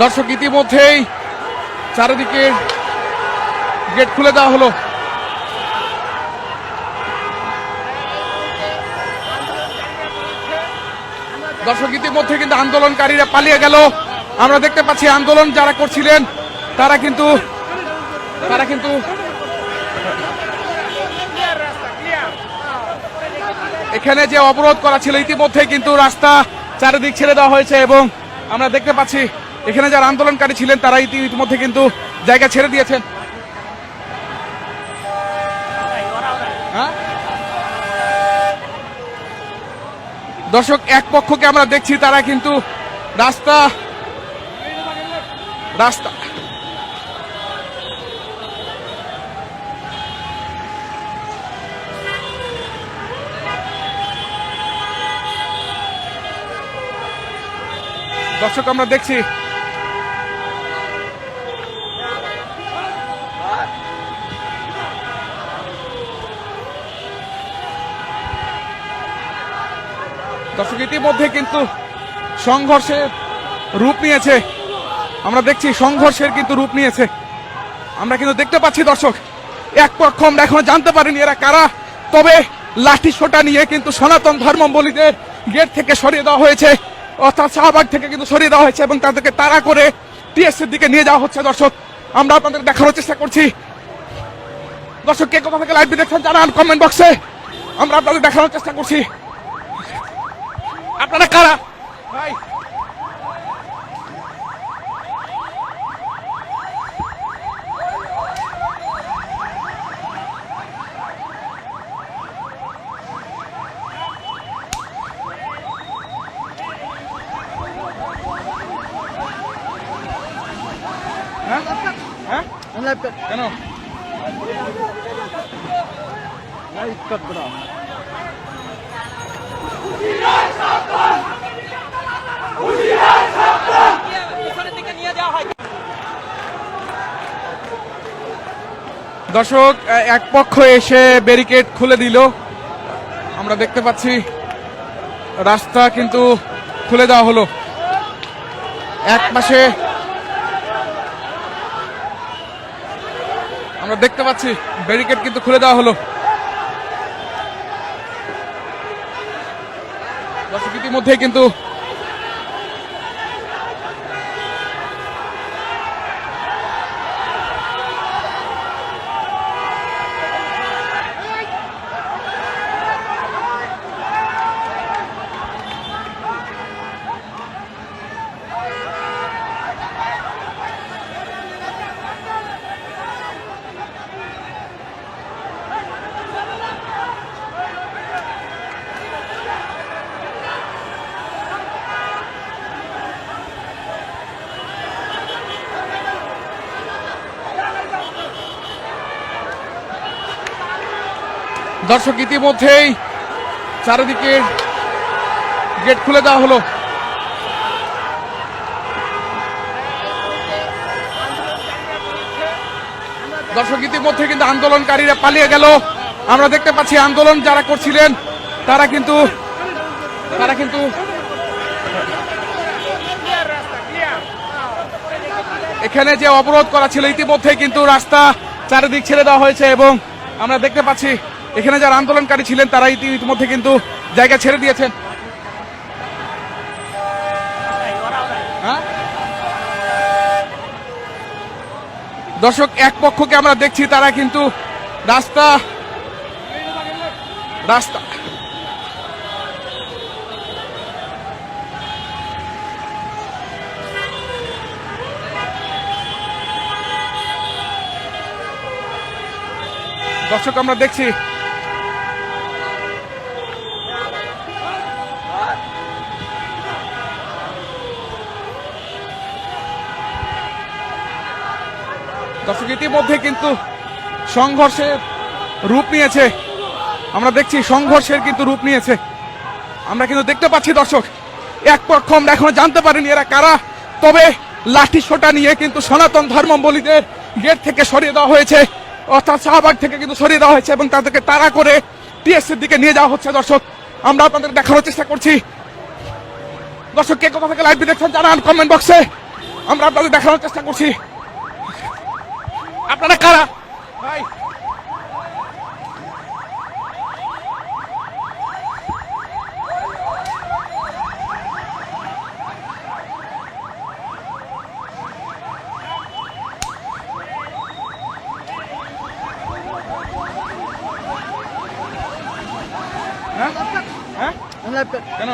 দর্শক ইতিমধ্যেই চারিদিকে গেট খুলে দেওয়া হলো। দর্শক ইতিমধ্যে কিন্তু আন্দোলনকারীরা পালিয়ে গেল। আমরা দেখতে পাচ্ছি আন্দোলন যারা করছিলেন তারা কিন্তু এখানে যে অবরোধ করা ছিল ইতিমধ্যে কিন্তু রাস্তা চারিদিক ছেড়ে দেওয়া হয়েছে এবং আমরা দেখতে পাচ্ছি এখানে যারা আন্দোলনকারী ছিলেন তারা ইতিমধ্যে কিন্তু জায়গা ছেড়ে দিয়েছেন। দর্শক এক পক্ষকে আমরা দেখছি তারা কিন্তু রাস্তা দর্শক আমরা দেখছি দর্শক ইতিমধ্যে কিন্তু সংঘর্ষের রূপ নিয়েছে। আমরা দেখছি সংঘর্ষের কিন্তু রূপ নিয়েছে। আমরা কিন্তু দেখতে পাচ্ছি দর্শক এক পক্ষ আমরা এখনো জানতে পারিনি এরা কারা, তবে লাঠি সোটা নিয়ে কিন্তু সনাতন ধর্মাবলম্বীদের গেট থেকে সরিয়ে দেওয়া হয়েছে, অর্থাৎ শাহবাগ থেকে কিন্তু সরিয়ে দেওয়া হয়েছে এবং তাদেরকে তাড়া করে টিএসসির দিকে নিয়ে যাওয়া হচ্ছে। দর্শক আমরা আপনাদের দেখানোর চেষ্টা করছি। দর্শক কে কোথা থেকে লাইভটি দেখছেন জানান কমেন্ট বক্সে। আমরা আপনাদের দেখানোর চেষ্টা করছি আপনারা কারা ভাই। কেন দর্শক এক পক্ষ এসে ব্যারিকেড খুলে দিল। আমরা দেখতে পাচ্ছি রাস্তা কিন্তু খুলে দেওয়া হলো। এক পাশে আমরা দেখতে পাচ্ছি ব্যারিকেড কিন্তু খুলে দেওয়া হলো। দর্শক ইতিমধ্যে কিন্তু দর্শক ইতিমধ্যেই চারিদিকে গেট খুলে দেওয়া হলো। দর্শক ইতিমধ্যে কিন্তু আন্দোলনকারীরা পালিয়ে গেল। আমরা দেখতে পাচ্ছি আন্দোলন যারা করছিলেন তারা কিন্তু এখানে যে অবরোধ করা ছিল ইতিমধ্যে কিন্তু রাস্তা চারিদিক ছেড়ে দেওয়া হয়েছে এবং আমরা দেখতে পাচ্ছি এখানে যারা আন্দোলনকারী ছিলেন তারা ইতিমধ্যে কিন্তু জায়গা ছেড়ে দিয়েছেন। দর্শক এক পক্ষকে আমরা দেখছি তারা কিন্তু রাস্তা দর্শক আমরা দেখছি দর্শক ইতিমধ্যে কিন্তু সংঘর্ষের রূপ নিয়েছে। আমরা দেখছি সংঘর্ষের কিন্তু রূপ নিয়েছে। আমরা কিন্তু দেখতে পাচ্ছি দর্শক এক পক্ষ আমরা এখনো জানতে পারিনি এরা কারা, তবে লাঠি সোটা নিয়ে কিন্তু সনাতন ধর্মাবলম্বীদের গেট থেকে সরিয়ে দেওয়া হয়েছে, অর্থাৎ শাহবাগ থেকে কিন্তু সরিয়ে দেওয়া হয়েছে এবং তাদেরকে তাড়া করে টিএসসির দিকে নিয়ে যাওয়া হচ্ছে। দর্শক আমরা আপনাদের দেখানোর চেষ্টা করছি। দর্শক কে কোথা থেকে লাইভটি দেখছেন জানান কমেন্ট বক্সে। আমরা আপনাদের দেখানোর চেষ্টা করছি। আপনারা কারা ভাই? হ্যাঁ হ্যাঁ কেন?